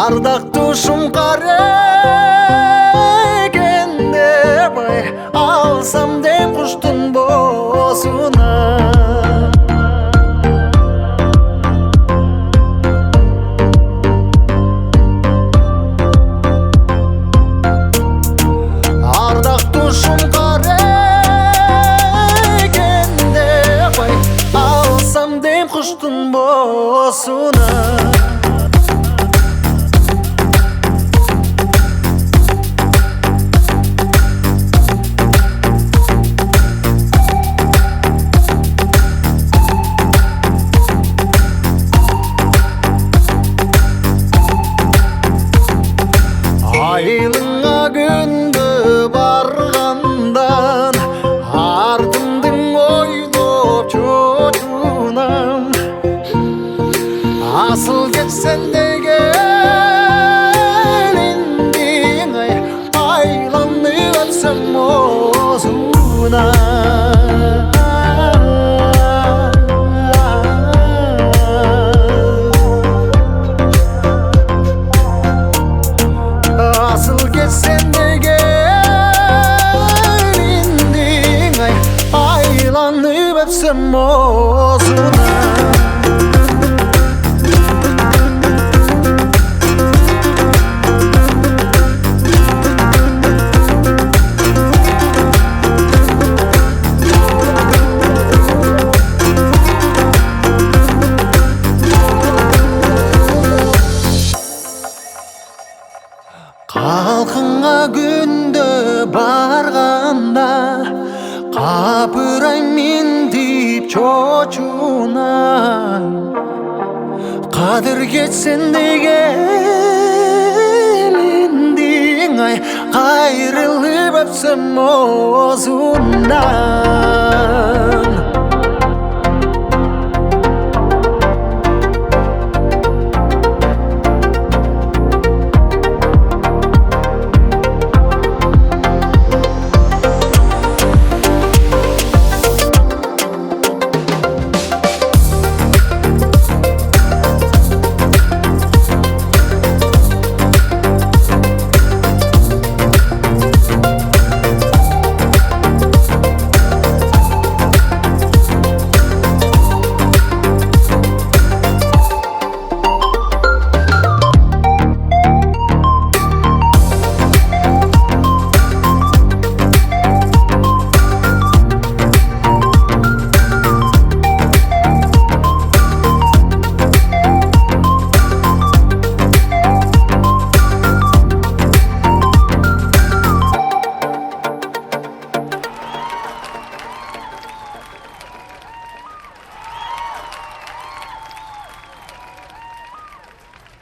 ардактушум кара экенде бай алсам дем куштун боосунан ардактушум кара экенде бай алсам дем куштун боосунан айылыңа күндө баргандан артымдың ойлоп чочунам асыл кетсен деге элиңдиң ай айланып өтсөм оозунан асыл кетсен деге элиңдиң ай айланып өпсөм оозунан Калкыңа күндө барганда капыраймын деп чочунан кадыр кетсен деге элиңдиң ай кайрылып өпсөм оозунан